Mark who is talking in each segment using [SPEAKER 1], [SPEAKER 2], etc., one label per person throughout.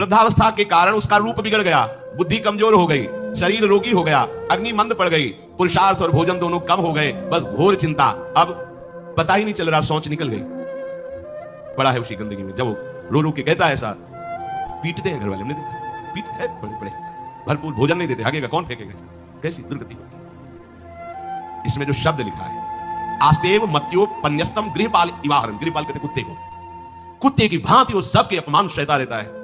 [SPEAKER 1] वृद्धावस्था के कारण उसका रूप बिगड़ गया, बुद्धि कमजोर हो गई, शरीर रोगी हो गया, अग्नि मंद पड़ गई, पुरुषार्थ और भोजन दोनों कम हो गए, बस घोर चिंता। अब पता ही नहीं चल रहा, सोच निकल गई, पड़ा है उसी गंदगी में। जब वो रो रो के कहता है ऐसा, पीटते हैं घर वाले, हमने देखा, पीट है बड़े बड़े, भरपूर भोजन नहीं देते, भागेगा कौन, फेंकेगा इसका, कैसी दुर्गति होगी। इसमें जो शब्द लिखा है, आस्तेव मत्योपन्यस्तम गृहपाल इवाहरम, गृहपाल कहते कुत्ते को, कुत्ते की भांति वो सबके अपमान सहता रहता है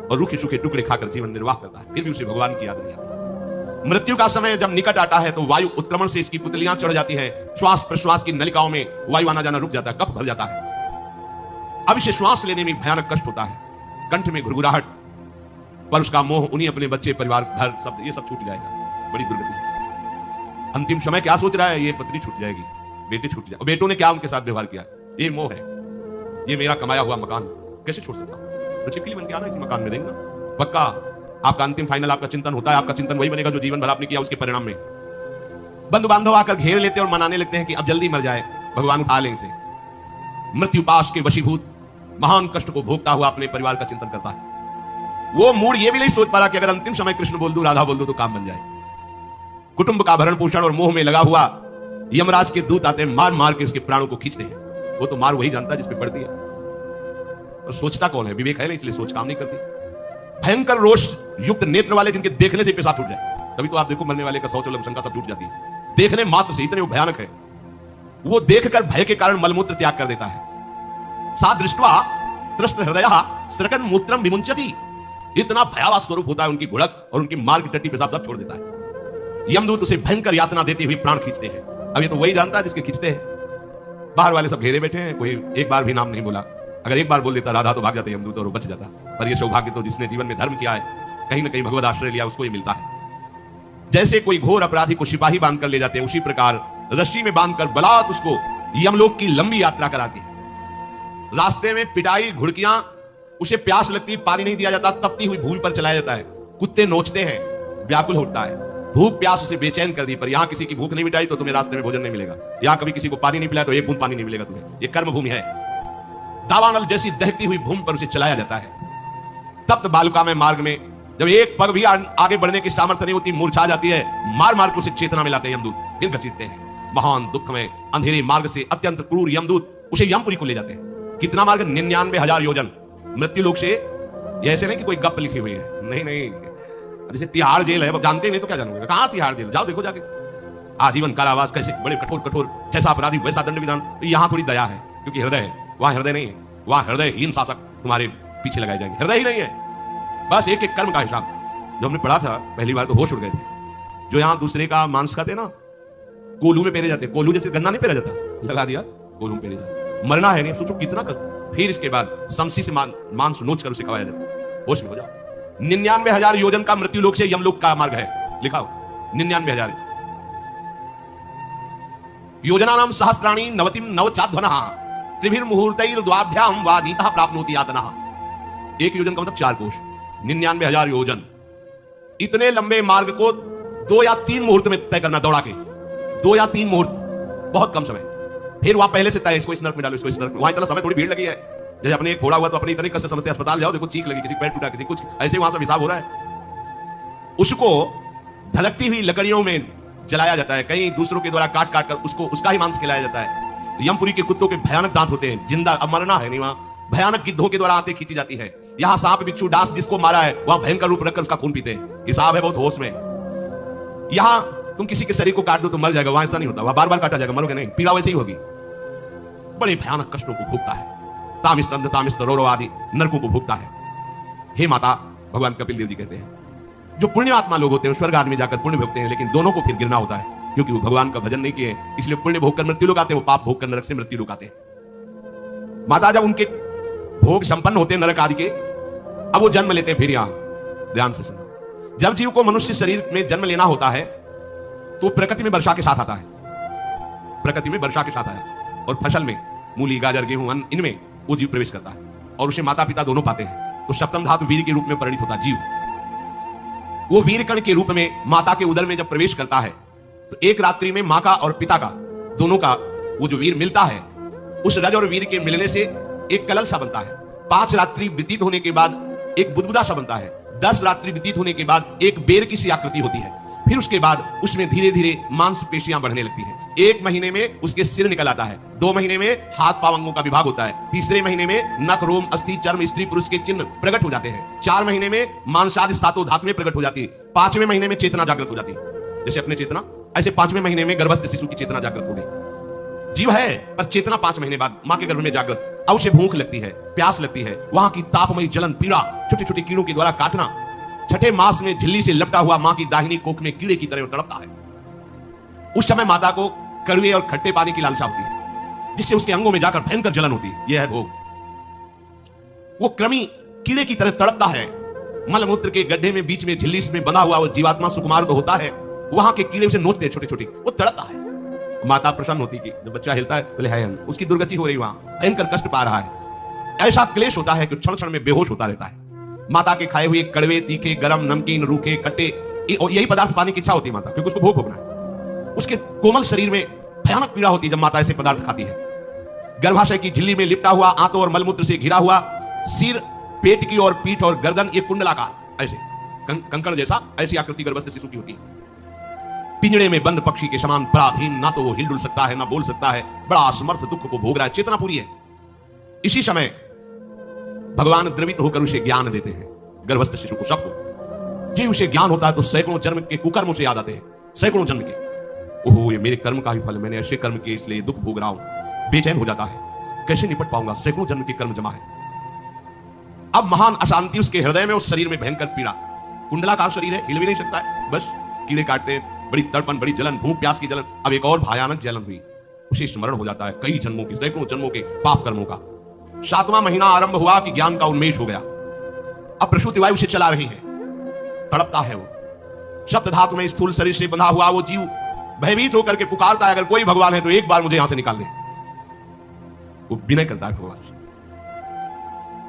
[SPEAKER 1] और रूखे सूखे टुकड़े खाकर जीवन निर्वाह करता है, फिर भी उसे भगवान की याद नहीं आती। मृत्यु का समय जब निकट आता है तो वायु उत्क्रमण से इसकी पुतलियां चढ़ जाती हैं, श्वास प्रश्वास की नलिकाओं में वायु आना जाना रुक जाता है, कफ भर जाता है। अब इसे श्वास लेने में भयानक कष्ट होता है, कंठ में घुरघुराहट, पर उसका मोह उन्हीं अपने बच्चे परिवार घर सब ये सब छूट जाएगा, बड़ी दुर्गति। अंतिम समय क्या सोच रहा है, ये पत्नी छूट जाएगी, बेटे छूट जाए, बेटों ने क्या उनके साथ व्यवहार किया, ये मोह है, ये मेरा कमाया हुआ मकान कैसे छोड़ सकता हूं, तो चिपकली बन के आना, इसी मकान में रहेंगे पक्का। आपका अंतिम फाइनल आपका चिंतन होता है, आपका चिंतन वही बनेगा जो जीवन भर आपने किया, उसके परिणाम में बंधु बांधव आकर घेर लेते हैं और मनाने लगते हैं कि अब जल्दी मर जाए, भगवान उठा लें इसे। मृत्यु पाश के वशीभूत महान कष्ट को भोगता हुआ अपने परिवार का चिंतन करता है। वो मूड ये भी नहीं सोच पा रहा कि अगर अंतिम समय कृष्ण बोल दूं, राधा बोल दूं तो काम बन जाए। कुटुंब का भरण पोषण और मोह में लगा हुआ यमराज के दूत आते हैं, मार मार के उसके प्राणों को खींचते हैं। वो तो मार वही जानता है जिस पे पड़ती है, और सोचता कौन है, विवेक है नहीं, इसलिए सोच काम नहीं करती। भयंकर रोष युक्त नेत्र वाले जिनके देखने से पेशाब छूट जाए, कभी तो आप देखो मरने वाले का शौच और शंका सब छूट जाती है, देखने मात्र से इतने वो भयानक है। वो देखकर भय के कारण मलमूत्र त्याग कर देता है। सा दृष्ट्वा त्रस्त हृदय स्रकन मूत्रम विमुंचति, इतना भयावह स्वरूप होता है उनकी घुड़क, और उनकी मार की टट्टी पेशाब सब छोड़ देता है। यमदूत उसे भयंकर यातना देते हुए प्राण खींचते हैं। अब ये तो वही जानता है जिसके खींचते हैं। बाहर वाले सब घेरे बैठे हैं, कोई एक बार भी नाम नहीं बोला। अगर एक बार बोल देता राधा तो भाग जाते यमदूत और वो बच जाता। पर ये सौभाग्य तो जिसने जीवन में धर्म किया है, कहीं ना कहीं भगवत आश्रय लिया, उसको ये मिलता है। जैसे कोई घोर अपराधी को सिपाही बांधकर ले जाते हैं, उसी प्रकार रस्सी में बांधकर बलात् उसको यमलोक की लंबी यात्रा कराती है। रास्ते में पिटाई, घुड़कियां, उसे प्यास लगती, पानी नहीं दिया जाता, तपती हुई भूमि पर चलाया जाता है, कुत्ते नोचते हैं, व्याकुल होता है, भूख प्यास उसे बेचैन कर दी। पर यहां किसी की भूख नहीं मिटाई तो तुम्हें रास्ते में भोजन नहीं मिलेगा, यहां कभी किसी को पानी नहीं पिलाया तो एक बूंद पानी नहीं मिलेगा तुम्हें, ये कर्म भूमि है। दावानल जैसी दहकती हुई भूमि पर उसे चलाया जाता है। तप्त बालुका में मार्ग में जब एक पग भी आगे बढ़ने की सामर्थ्य नहीं होती, मूर्छा जाती है, मार मार के उसे चेतना में लाते हैं यमदूत, फिर घसीटते हैं। महान दुख में अंधेरे मार्ग से अत्यंत क्रूर यमदूत उसे यमपुरी को ले जाते हैं। कितना मार्ग, 99,000 योजन मृत्यु लोक से। ऐसे नहीं कि कोई गप लिखी हुई है, नहीं नहीं, जैसे तिहाड़ जेल है, जानते नहीं तो क्या जानोगे, कहां तिहाड़ जेल, जाओ देखो जाके, आजीवन कारावास, कैसे बड़े कठोर कठोर, जैसा अपराधी वैसा दंड विधान। तो यहां थोड़ी दया है, क्योंकि हृदय है, वहां हृदय नहीं है, वहां हृदयहीन शासक तुम्हारे पीछे लगाए जाएंगे, हृदय ही नहीं है, बस एक एक कर्म का हिसाब। जो हमने पढ़ा था पहली बार तो होश उड़ गए थे। जो यहां दूसरे का मांस खाते ना, कोलू में पेरे जाते, कोलू जैसे गन्ना नहीं पेरा जाता, लगा दिया कोलू में पेरे जाते, मरना है नहीं, सोचो कितना कष्ट। फिर इसके बाद समसी से मांस नोच कर उसे खवाया जाता, होश में हो जाओ। 99,000 योजन का मृत्यु लोक से यमलोक का मार्ग है, लिखा हो 99,000 योजना नाम सहस्राणी नवतिम नवचाध्वनः त्रिभिर मुहूर्तैर्द्वाभ्याम वा नीतः प्राप्नोति यातनः। एक योजन का मतलब 4 कोश, 99,000 योजन। इतने लंबे मार्ग को 2 या 3 मुहूर्त में तय करना, दौड़ा के 2 या 3 मुहूर्त, बहुत कम समय। फिर वहां पहले से तय, इसको इस नर्क में डालो, इसको इस नर्क में, वहां इतना समय, थोड़ी भीड़ लगी है। जैसे अपने एक फोड़ा हुआ तो अपने इतने कष्ट समझते, अस्पताल जाओ देखो चीख लगी, किसी पैर टूटा, किसी कुछ, ऐसे वहां सब हिसाब हो रहा है। उसको धधकती हुई लकड़ियों में जलाया जाता है, कहीं दूसरों के द्वारा काट काट कर उसको उसका ही मांस खिलाया जाता है। यमपुरी के कुत्तों के भयानक दांत होते हैं, जिंदा, अब मरना है नहीं, वहां भयानक गिद्धों के द्वारा आते खींची जाती है। यहाँ सांप बिच्छू डांस जिसको मारा है, वहां भयंकर रूप रखकर उसका खून पीते हैं, हिसाब है बहुत होश में। यहाँ तुम किसी के शरीर को काट दो तो मर जाएगा, वहां ऐसा नहीं होता, वहां बार बार काटा जाएगा, मरोगे नहीं, पीड़ा वैसे ही होगी। बड़े भयानक कष्टों को भोगता है, तामिस्तंध तामिस्त रोरो आदि नरकों को भोगता है। हे माता, भगवान कपिल देव जी कहते हैं, जो पुण्य आत्मा लोग होते हैं स्वर्ग आदमी जाकर पुण्य भोगते हैं, लेकिन दोनों को फिर गिरना होता है, क्योंकि वो भगवान का भजन नहीं किए, इसलिए पुण्य भोग कर मृत्यु लोग आते हैं, वो पाप भोग कर नरक से मृत्यु लोग आते हैं। माता जब उनके भोग संपन्न होते हैं नरक आदि के, अब वो जन्म लेते हैं। फिर यहां ध्यान से सुनो, जब जीव को मनुष्य शरीर में जन्म लेना होता है तो प्रकृति में वर्षा के साथ आता है, प्रकृति में वर्षा के साथ आया, और फसल में मूली गाजर गेहूं अन्न, इनमें वो जीव प्रवेश करता है, और उसे माता पिता दोनों पाते हैं। तो सप्तम धातु वीर के रूप में परिणित होता जीव। वो वीर कण के रूप में माता के उदर में जब प्रवेश करता है तो एक रात्रि में मां का और पिता का दोनों का वो जो वीर मिलता है, उस रज और वीर के मिलने से एक कलल सा बनता है। 5 रात्रि व्यतीत होने के बाद एक बुदबुदा सा बनता है। 10 रात्रि व्यतीत होने के बाद एक बेर की सी आकृति होती है। फिर उसके बाद उसमें धीरे धीरे मांसपेशियां बढ़ने लगती हैं। 1 महीने में उसके सिर निकल आता है। 2 महीने में हाथ पांव अंगों का विभाग होता है। तीसरे महीने में नख, रोम, अस्थि, चर्म, स्त्री पुरुष के चिन्ह प्रकट हो जाते हैं। 4 महीने में मांसादि सातों धातुएं प्रकट हो जाती है। 5वें महीने में चेतना जागृत हो जाती है। जैसे अपने चेतना, ऐसे 5वें महीने में गर्भस्थ शिशु की चेतना जागृत हो गई। जीव है पर चेतना 5 महीने बाद मां के गर्भ में जागृत। अब उसे भूख लगती है, प्यास लगती है, वहां की तापमयी जलन, पीड़ा, छोटे छोटे कीड़ों के द्वारा काटना। 6ठे मास में झिल्ली से लपटा हुआ मां की दाहिनी कोख में कीड़े की तरह तड़पता है। उस समय माता को कड़वे और खट्टे पानी की लालसा होती है, जिससे उसके अंगों में जाकर भयंकर जलन होती है। यह है भोग। वो कृमि कीड़े की तरह तड़पता है। मलमूत्र के गड्ढे में बीच में झिल्ली में बंधा हुआ वो जीवात्मा सुकुमार तो होता है, वहां के कीड़े उसे नोचते हैं छोटे छोटे, वो तड़पता है। माता प्रसन्न होती कि जब बच्चा हिलता है बोले है, उसकी दुर्गति हो रही, वहां भयंकर कष्ट पा रहा है। ऐसा क्लेश होता है कि क्षण क्षण में बेहोश होता रहता है। माता के खाए हुए कड़वे, तीखे, गरम, नमकीन, रूखे, खट्टे और यही पदार्थ पाने की इच्छा होती है माता, क्योंकि उसको भोग भोगना है। उसके कोमल शरीर में भयानक पीड़ा होती है जब माता ऐसे पदार्थ खाती है। गर्भाशय की झिल्ली में लिपटा हुआ, आंतों और मलमूत्र से घिरा हुआ सिर, पेट की और पीठ और गर्दन एक कुंडलाकार ऐसे कंकड़ जैसा, ऐसी आकृति गर्भस्थ शिशु की होती है। पिंजड़े में बंद पक्षी के समान पराधीन, ना तो वो हिल डुल सकता है, ना बोल सकता है, बड़ा असमर्थ दुख को भोग रहा है, चेतना पूरी है। इसी समय भगवान द्रवित होकर उसे ज्ञान देते हैं, गर्भस्थ शिशु को, सबको। जी उसे ज्ञान होता है तो सैकड़ों जन्म के कुकर्म उसे याद आते हैं, सैकड़ों जन्म के। ओहो, ये मेरे कर्म का ही फल, मैंने ऐसे कर्म किए इसलिए दुख भोग रहा हूं। बेचैन हो जाता है, कैसे निपट पाऊंगा, सैकड़ों जन्म के कर्म जमा है। अब महान अशांति उसके हृदय में, उस शरीर में भयंकर पीड़ा। कुंडलाकार शरीर है, हिल भी नहीं सकता है, बस कीड़े काटते हैं, बड़ी तड़पन, बड़ी जलन, भूख प्यास की जलन। अब एक और भयानक जलन हुई, उसे स्मरण हो जाता है कई जन्मों की, सैकड़ों जन्मों के पाप कर्मों का। 7वां महीना आरंभ हुआ कि ज्ञान का उन्मेष हो गया। अब प्रसूति वायु उसे चला रही है, तड़पता है वो। शब्द धातु में स्थूल शरीर से बंधा हुआ वो जीव भयभीत होकर के पुकारता है, अगर कोई भगवान है तो एक बार मुझे यहां से निकाल दे। वो विनय करता है भगवान से,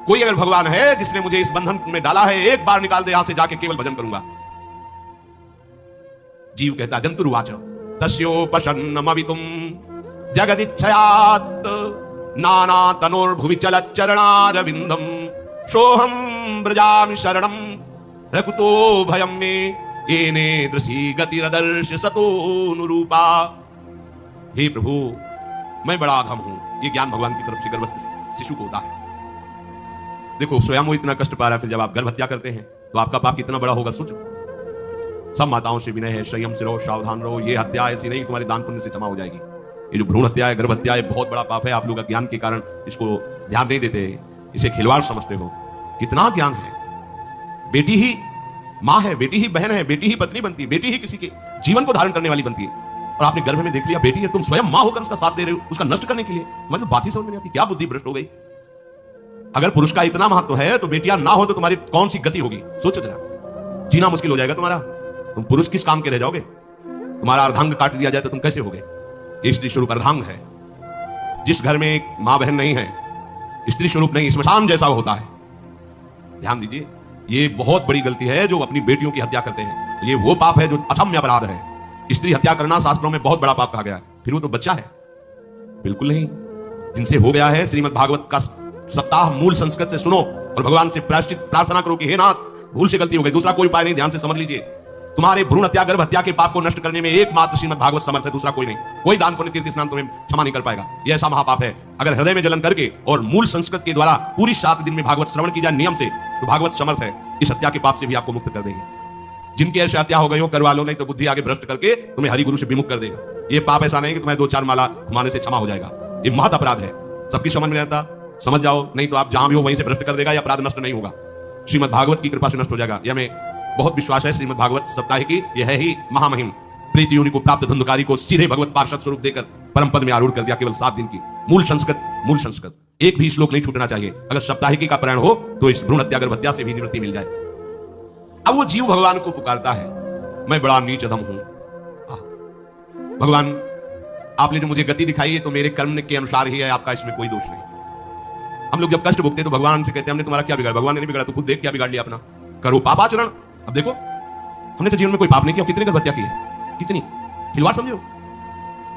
[SPEAKER 1] कोई अगर भगवान है जिसने मुझे इस बंधन में डाला है, एक बार निकाल दे, यहां से जाके केवल भजन करूंगा। जीव कहता, जंतुर्वाच तस्योपशन्नमवितुम जगदिच्छयात् नाना तनोर्भुवि चलच्चरणारविंदम सोहम ब्रजामि शरणम रकुतो भयम में येने दृशी गतिरदर्श सतोनुरूपा। हे प्रभु, मैं बड़ा अधम हूं। ये ज्ञान भगवान की तरफ से गर्भस्थ शिशु को होता है। देखो, स्वयं वो इतना कष्ट पा रहा है, फिर जब आप गर्भ हत्या करते हैं तो आपका पाप कितना बड़ा होगा सोचो। सब माताओं से विनय है, संयम से रहो, सावधान रहो। ये हत्या ऐसी नहीं तुम्हारे दान पुण्य से क्षमा हो जाएगी। ये जो भ्रूण हत्या है, गर्भ हत्या है, बहुत बड़ा पाप है। आप लोग अज्ञान के कारण इसको ध्यान नहीं देते, इसे खिलवाड़ समझते हो। कितना ज्ञान है। बेटी ही मां है, बेटी ही बहन है, बेटी ही पत्नी बनती है, बेटी ही किसी के जीवन को धारण करने वाली बनती है। और आपने गर्भ में देख लिया बेटी है, तुम स्वयं मां होकर उसका साथ दे रहे हो, उसका नष्ट करने के लिए। मतलब बात ही समझ में नहीं आती, क्या बुद्धि भ्रष्ट हो गई। अगर पुरुष का इतना महत्व है तो बेटियां ना हो तो तुम्हारी कौन सी गति होगी, सोचो जरा। जीना मुश्किल हो जाएगा तुम्हारा। तुम पुरुष किस काम के रह जाओगे। तुम्हारा अर्धांग काट दिया जाए तो तुम कैसे होगे। स्त्री स्वरूप अर्धांग है। जिस घर में एक मां बहन नहीं है, स्त्री स्वरूप नहीं, स्मशान जैसा होता है। ध्यान दीजिए, ये बहुत बड़ी गलती है जो अपनी बेटियों की हत्या करते हैं। ये वो पाप है जो अक्षम्य अपराध है। स्त्री हत्या करना शास्त्रों में बहुत बड़ा पाप कहा गया है। फिर वो तो बच्चा है, बिल्कुल नहीं। जिनसे हो गया है, श्रीमद् भागवत का सप्ताह मूल संस्कृत से सुनो और भगवान से प्रायश्चित प्रार्थना करो कि हे नाथ, भूल से गलती हो गई, दूसरा कोई उपाय नहीं। ध्यान से समझ लीजिए, तुम्हारे भ्रूण हत्या, गर्भ हत्या के पाप को नष्ट करने में एकमात्र श्रीमद् भागवत समर्थ है, दूसरा कोई नहीं। कोई दान पुण्य तीर्थ स्नान तुम्हें क्षमा नहीं कर पाएगा। यह ऐसा महापाप है। अगर हृदय में जलन करके और मूल संस्कृत के द्वारा पूरी 7 दिन में भागवत श्रवण की जाए नियम से, तो भागवत समर्थ है इस हत्या के पाप से भी आपको मुक्त कर देंगे। जिनकी ऐसी हत्या हो गई हो, करवा लो, नहीं तो बुद्धि आगे भ्रष्ट करके तुम्हें हरि गुरु से विमुख कर देगा। ये पाप ऐसा नहीं कि तुम्हें 2-4 माला घुमाने से क्षमा हो जाएगा। ये महत अपराध है। सबकी समझ में आता, समझ जाओ, नहीं तो आप जहां भी हो वहीं से भ्रष्ट कर देगा। यह अपराध नष्ट नहीं होगा, श्रीमद् भागवत की कृपा से नष्ट हो जाएगा। यह हमें बहुत विश्वास है। श्रीमद् भागवत सप्ताह की यह है ही महामहिम। प्रीति योनि को प्राप्त धंधकारी को सीधे भगवत पार्षद स्वरूप देकर परम पद में आरूढ़ कर दिया। केवल 7 दिन की मूल संस्कृत एक भी श्लोक नहीं छूटना चाहिए। अगर सप्ताहिकी का प्रण हो तो इस भ्रूण हत्या, गर्भ हत्या से भी निवृत्ति मिल जाए। अब वो जीव भगवान को पुकारता है, मैं बड़ा नीच अधम हूं। भगवान, आपने जो मुझे गति दिखाई है तो मेरे कर्म के अनुसार ही है, आपका इसमें कोई दोष नहीं। हम लोग जब कष्ट भुगते तो भगवान से कहते हैं हमने तुम्हारा क्या बिगाड़ा। भगवान ने नहीं बिगाड़ा, तो खुद देख क्या बिगाड़ लिया अपना। करो पापाचरण। अब देखो, हमने तो जीवन में कोई पाप नहीं किया, कितनी गर्भ हत्या की है, कितनी खिलवाड़ समझो।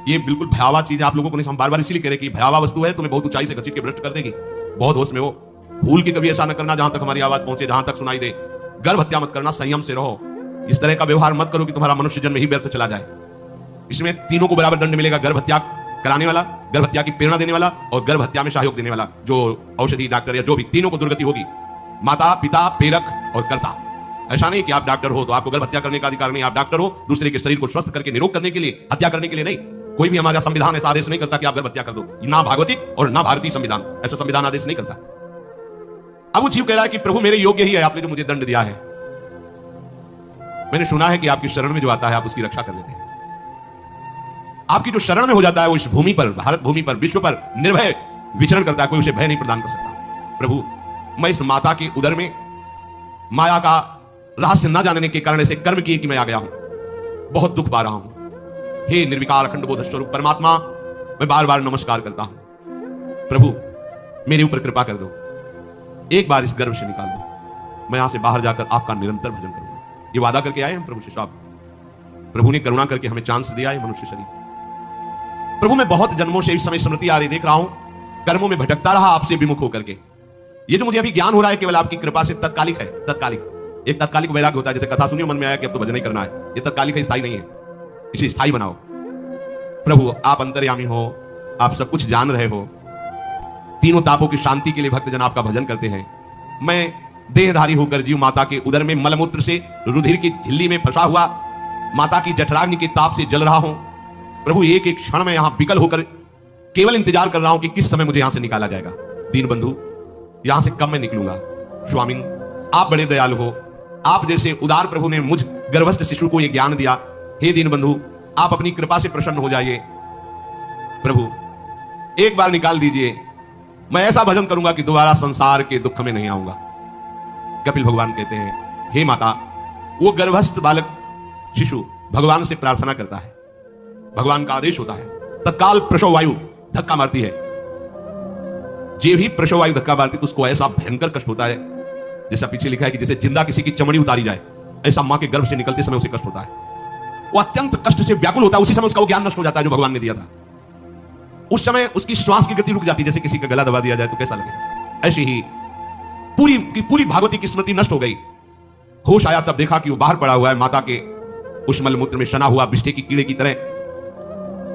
[SPEAKER 1] ये बिल्कुल भयावह चीज है। आप लोगों को नहीं, हम बार बार इसीलिए कह रहे कि भयावह वस्तु है, तुम्हें बहुत ऊंचाई से घसीट के भ्रष्ट कर देगी। बहुत होश में हो, भूल के कभी ऐसा न करना जहां तक हमारी आवाज पहुंचे, जहां तक सुनाई दे। गर्भ हत्या मत करना, संयम से रहो। इस तरह का व्यवहार मत करो कि तुम्हारा मनुष्य जन्म ही व्यर्थ चला जाए। इसमें तीनों को बराबर दंड मिलेगा, गर्भ हत्या कराने वाला, गर्भ हत्या की प्रेरणा देने वाला और गर्भ हत्या में सहयोग देने वाला, जो औषधि डॉक्टर या जो भी, तीनों को दुर्गति होगी। माता, पिता, प्रेरक और कर्ता। ऐसा नहीं कि आप डॉक्टर हो तो आपको गर्भ हत्या करने का अधिकार नहीं। आप डॉक्टर हो दूसरे के शरीर को स्वस्थ करके निरोग करने के लिए, हत्या करने के लिए नहीं। कोई भी हमारा संविधान ऐसा आदेश नहीं करता कि आप गर्भ हत्या कर दो। ना भागवतिक और ना भारतीय संविधान ऐसा संविधान आदेश नहीं करता। अब वो जीव कह रहा है कि प्रभु मेरे योग्य ही है, आपने जो मुझे दंड दिया है। मैंने सुना है कि आपकी शरण में जो आता है आप उसकी रक्षा कर लेते हैं। आपकी जो शरण में हो जाता है वो इस भूमि पर, भारत भूमि पर, विश्व पर निर्भय विचरण करता है। कोई उसे भय नहीं प्रदान कर सकता। प्रभु, मैं इस माता के उदर में माया का रहस्य न जानने के कारण ऐसे कर्म किए कि मैं आ गया हूं। बहुत दुख पा रहा हूं। हे निर्विकार अखंड बोध स्वरूप परमात्मा, मैं बार बार नमस्कार करता हूं। प्रभु, मेरे ऊपर कृपा कर दो, एक बार इस गर्भ से निकाल दो। मैं यहां से बाहर जाकर आपका निरंतर भजन करूंगा। ये वादा करके आए हम प्रभु से साहब। प्रभु ने करुणा करके हमें चांस दिया है मनुष्य शरीर। प्रभु, मैं बहुत जन्मों से इस समय स्मृति आ रही देख रहा हूं, कर्मों में भटकता रहा आपसे विमुख होकर के। ये जो मुझे अभी ज्ञान हो रहा है केवल आपकी कृपा से तत्कालिक है। तत्कालिक, एक तत्कालिक वैराग्य होता है। जैसे कथा सुनियो मन में आया कि अब तो भजन ही करना है, ये तत्कालिक है, स्थायी नहीं है। इसे स्थायी बनाओ। प्रभु, आप अंतर्यामी हो, आप सब कुछ जान रहे हो। तीनों तापों की शांति के लिए भक्तजन आपका भजन करते हैं। मैं देहधारी होकर जीव माता के उदर में मलमूत्र से रुधिर की झिल्ली में फंसा हुआ माता की जठराग्नि के ताप से जल रहा हूं। प्रभु, एक एक क्षण में यहां विकल होकर केवल इंतजार कर रहा हूं कि किस समय मुझे यहां से निकाला जाएगा। दीन बंधु, यहां से कब मैं निकलूंगा। स्वामी, आप बड़े दयालु हो। आप जैसे उदार प्रभु ने मुझ गर्भस्थ शिशु को यह ज्ञान दिया। हे दीन बंधु, आप अपनी कृपा से प्रसन्न हो जाइए। प्रभु, एक बार निकाल दीजिए। मैं ऐसा भजन करूंगा कि दोबारा संसार के दुख में नहीं आऊंगा। कपिल भगवान कहते हैं, हे माता, वो गर्भस्थ बालक शिशु भगवान से प्रार्थना करता है। भगवान का आदेश होता है, तत्काल प्रसव वायु धक्का मारती है। जे भी प्रसव वायु धक्का मारती तो उसको ऐसा भयंकर कष्ट होता है, जैसा पीछे लिखा है कि जैसे जिंदा किसी की चमड़ी उतारी जाए, ऐसा मां के गर्भ से निकलते समय उसे कष्ट होता है। वो अत्यंत कष्ट से व्याकुल होता है। उसी समय उसका वो ज्ञान नष्ट हो जाता है जो भगवान ने दिया था। उस समय उसकी श्वास की गति रुक जाती है, जैसे किसी का गला दबा दिया जाए तो कैसा लगेगा। ऐसे ही पूरी भागवती की स्मृति नष्ट हो गई। होश आया तब देखा कि वो बाहर पड़ा हुआ है माता के उस मलमूत्र में सना हुआ विष्ठे की कीड़े की तरह।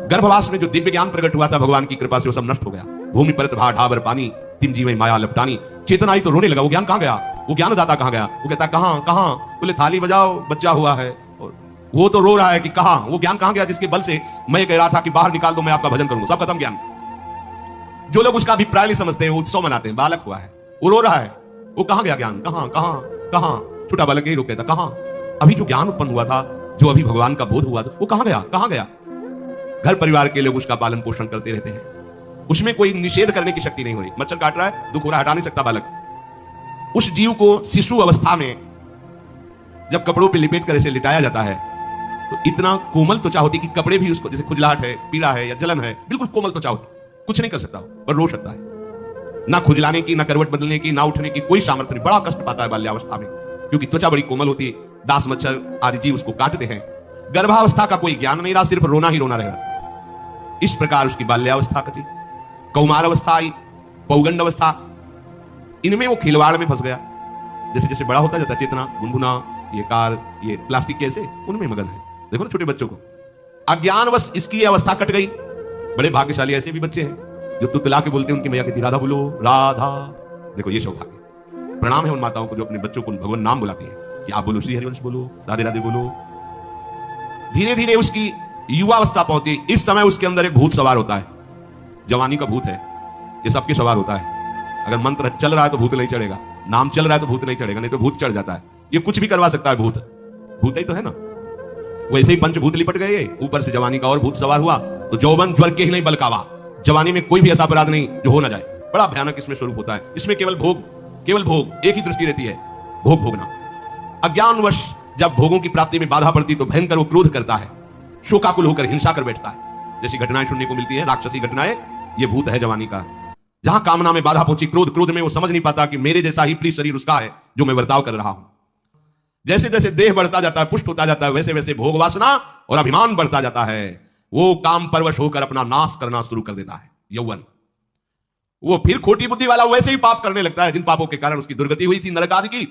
[SPEAKER 1] गर्भवास में जो दिव्य ज्ञान प्रकट हुआ था भगवान की कृपा से, वो सब नष्ट हो गया। भूमि परत भा ढाबर पानी, तिम जीवन माया लपटानी। चेतना आई तो रोने लगा। वो ज्ञान कहां गया? वो ज्ञान दाता कहां गया? वो कहता कहां? बोले थाली बजाओ, बच्चा हुआ है। और वो तो रो रहा है कि कहां, वो ज्ञान कहां गया जिसके बल से मैं कह रहा था कि बाहर निकाल दो, मैं आपका भजन करूंगा। सब खत्म ज्ञान। जो लोग उसका अभिप्राय नहीं समझते हैं, उत्सव मनाते हैं। बालक हुआ है, वो रो रहा है, वो कहां गया ज्ञान? कहां? छोटा बालक यही रोक कहता कहां? अभी जो ज्ञान उत्पन्न हुआ था, जो अभी भगवान का बोध हुआ था, वो कहां गया? घर परिवार के लोग उसका पालन पोषण करते रहते हैं। उसमें कोई निषेध करने की शक्ति नहीं हो रही। मच्छर काट रहा है, दुख हो रहा है, हटा नहीं सकता बालक। उस जीव को शिशु अवस्था में जब कपड़ों पे लिपेट कर ऐसे लिटाया जाता है तो इतना कोमल त्वचा होती कि कपड़े भी उसको, जैसे खुजलाहट है, पीड़ा है या जलन है, बिल्कुल कोमल त्वचा होती, कुछ नहीं कर सकता पर रो सकता है। ना खुजलाने की, ना करवट बदलने की, ना उठने की कोई सामर्थ्य नहीं। बड़ा कष्ट पाता है बाल्यावस्था में, क्योंकि त्वचा बड़ी कोमल होती है। दास मच्छर आदि जीव उसको काटते हैं। गर्भावस्था का कोई ज्ञान नहीं रहा, सिर्फ रोना ही रोना रहेगा। इस प्रकार उसकी बाल्यावस्था कटी। कौमार अवस्था आई, पौगंड अवस्था, इनमें वो खिलवाड़ में फंस गया। जैसे जैसे बड़ा होता जाता, चेतना, गुनगुना, ये कार, ये प्लास्टिक कैसे, उनमें मगन है। देखो ना छोटे बच्चों को, अज्ञानवश इसकी अवस्था कट गई। बड़े भाग्यशाली ऐसे भी बच्चे हैं जो तुतला के बोलते हैं उनकी मैया कहती राधा बोलो, राधा। देखो ये सौभाग्य। प्रणाम है उन माताओं को जो अपने बच्चों को भगवान नाम बुलाती है कि आप बोलो श्री हरिवंश बोलो, राधे राधे बोलो। धीरे धीरे उसकी युवावस्था पहुंची। इस समय उसके अंदर एक भूत सवार होता है। जवानी का भूत है, ये सबके सवार होता है। अगर मंत्र चल रहा है तो भूत नहीं चढ़ेगा, नाम चल रहा है तो भूत नहीं चढ़ेगा, नहीं तो भूत चढ़ जाता है। ये कुछ भी करवा सकता है भूत ही तो है ना। वैसे ही पंचभूत लिपट गए, ऊपर से जवानी का और भूत सवार हुआ तो जौवन ज्वर के ही नहीं बलकावा। जवानी में कोई भी ऐसा अपराध नहीं जो हो ना जाए। बड़ा भयानक इसमें स्वरूप होता है। इसमें केवल भोग, एक ही दृष्टि रहती है, भोगना। अज्ञानवश जब भोगों की प्राप्ति में बाधा पड़ती तो भयंकर वो क्रोध करता है, शोकाकुल होकर हिंसा कर बैठता है। जैसी घटनाएं सुनने को मिलती है, राक्षसी घटनाएं, ये भूत है जवानी का। जहां कामना में बाधा पहुंची, क्रोध में वो समझ नहीं पाता कि मेरे जैसा ही प्रिय शरीर उसका है जो मैं बर्ताव कर रहा हूं। जैसे जैसे देह बढ़ता जाता है, पुष्ट होता जाता है, वैसे वैसे भोग वासना और अभिमान बढ़ता जाता है। वो काम परवश होकर अपना नाश करना शुरू कर देता है। यौवन वो फिर खोटी बुद्धि वाला वैसे ही पाप करने लगता है जिन पापों के कारण उसकी दुर्गति हुई थी नरक आदि की।